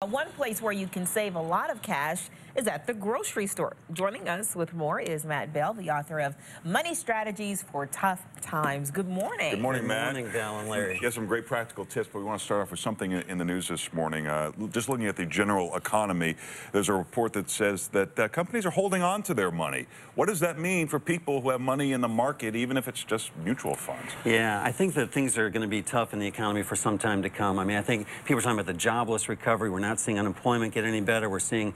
One place where you can save a lot of cash is at the grocery store. Joining us with more is Matt Bell, the author of Money Strategies for Tough Times. Good morning. Good morning, Matt. Good morning, Dal and Larry. You have some great practical tips, but we want to start off with something in the news this morning. Just looking at the general economy, there's a report that says that companies are holding on to their money. What does that mean for people who have money in the market, even if it's just mutual funds? Yeah, I think that things are going to be tough in the economy for some time to come. I mean, I think people are talking about the jobless recovery. We're not seeing unemployment get any better. We're seeing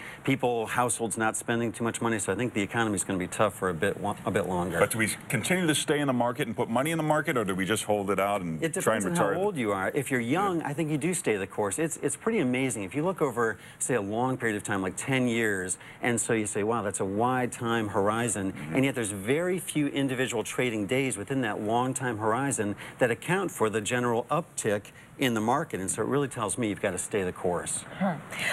households not spending too much money. So I think the economy is going to be tough for a bit longer. But do we continue to stay in the market and put money in the market, or do we just hold it out and try and retire? It depends on how old you are. If you're young, I think you do stay the course. It's pretty amazing. If you look over, say, a long period of time, like 10 years, and so you say, wow, that's a wide time horizon, and yet there's very few individual trading days within that long time horizon that account for the general uptick in the market, and so it really tells me you've got to stay the course.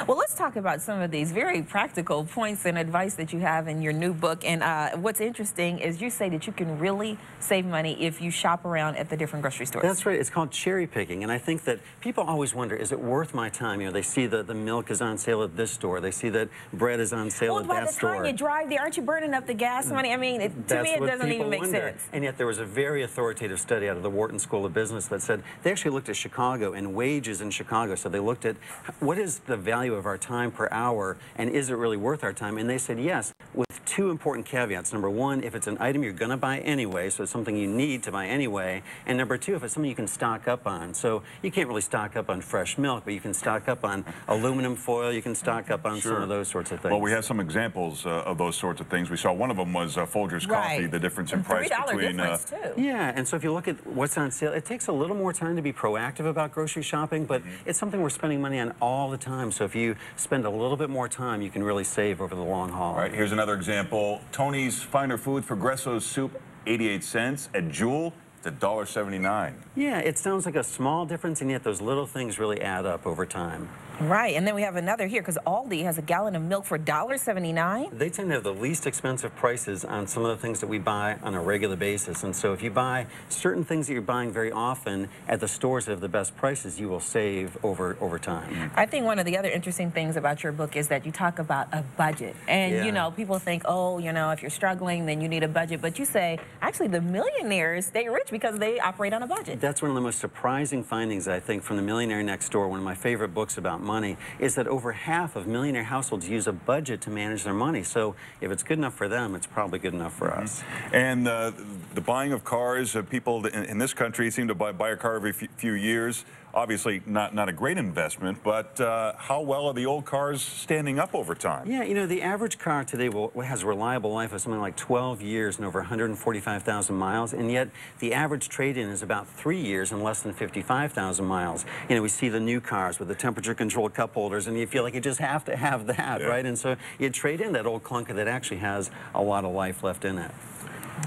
Well, let's talk about some of these very practical points and advice that you have in your new book. And what's interesting is you say that you can really save money if you shop around at the different grocery stores. That's right. It's called cherry picking, and I think that people always wonder, is it worth my time? You know, they see that the milk is on sale at this store. They see that bread is on sale at that store. Well, by the time you drive there, aren't you burning up the gas money? I mean, to me, it doesn't even make sense. And yet there was a very authoritative study out of the Wharton School of Business that said they actually looked at Chicago and wages in Chicago. So they looked at what is the value of our time per hour, and is it really worth our time? And they said yes, with two important caveats. Number one, if it's an item you're going to buy anyway, so it's something you need to buy anyway. And number two, if it's something you can stock up on. So you can't really stock up on fresh milk, but you can stock up on aluminum foil, you can stock up on some of those sorts of things. Well, we have some examples of those sorts of things. We saw one of them was Folgers coffee, the difference in price between... difference too. Yeah, and so if you look at what's on sale, it takes a little more time to be proactive about grocery shopping, but it's something we're spending money on all the time. So if you spend a little bit more time, you can really save over the long haul. All right, here's another example. Tony's Finer Foods Progresso soup, 88 cents. At Jewel, it's $1.79. Yeah, it sounds like a small difference, and yet those little things really add up over time. Right, and then we have another here, because Aldi has a gallon of milk for $1.79. They tend to have the least expensive prices on some of the things that we buy on a regular basis. And so if you buy certain things that you're buying very often at the stores that have the best prices, you will save over time. I think one of the other interesting things about your book is that you talk about a budget. And, you know, people think, oh, you know, if you're struggling, then you need a budget. But you say, actually, the millionaires stay rich because they operate on a budget. That's one of the most surprising findings, I think, from The Millionaire Next Door, one of my favorite books about money, is that over half of millionaire households use a budget to manage their money. So if it's good enough for them, it's probably good enough for us. And the buying of cars, people in this country seem to buy a car every few years. Obviously not a great investment, but how well are the old cars standing up over time? Yeah, you know, the average car today has a reliable life of something like 12 years and over 145,000 miles, and yet the average trade-in is about 3 years and less than 55,000 miles. You know, we see the new cars with the temperature-controlled cup holders, and you feel like you just have to have that, right? And so you trade in that old clunker that actually has a lot of life left in it.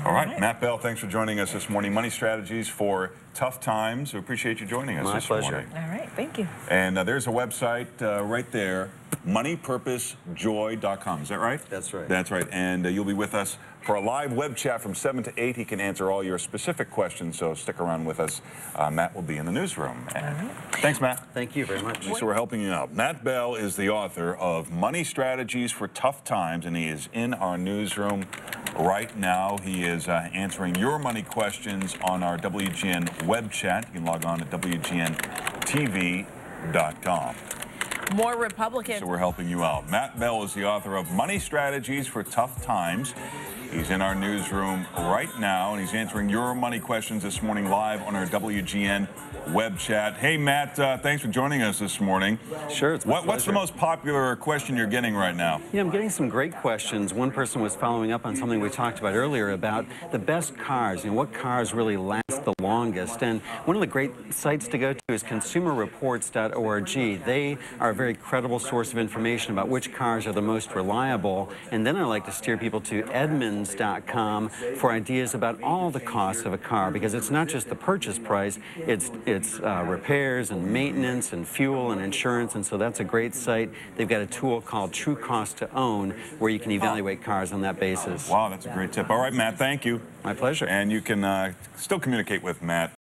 All right, Matt Bell, thanks for joining us this morning. Money Strategies for Tough Times. We appreciate you joining us this morning. All right, thank you. And there's a website right there, moneypurposejoy.com. Is that right? That's right. That's right. And you'll be with us for a live web chat from 7 to 8. He can answer all your specific questions, so stick around with us. Matt will be in the newsroom. Thanks, Matt. Thank you very much. So we're helping you out. Matt Bell is the author of Money Strategies for Tough Times, and he is in our newsroom right now. He is answering your money questions on our WGN web chat. You can log on to WGNTV.com. More Republicans. So we're helping you out. Matt Bell is the author of Money Strategies for Tough Times. He's in our newsroom right now, and he's answering your money questions this morning live on our WGN web chat. Hey, Matt, thanks for joining us this morning. Sure, it's my pleasure. What's the most popular question you're getting right now? Yeah, I'm getting some great questions. One person was following up on something we talked about earlier about the best cars, you know, what cars really last the longest. And one of the great sites to go to is consumerreports.org. They are a very credible source of information about which cars are the most reliable. And then I like to steer people to Edmunds.com for ideas about all the costs of a car, because it's not just the purchase price, it's repairs and maintenance and fuel and insurance, and so that's a great site. They've got a tool called True Cost to Own where you can evaluate cars on that basis. Wow, that's a great tip. All right, Matt, thank you. My pleasure. And you can still communicate with Matt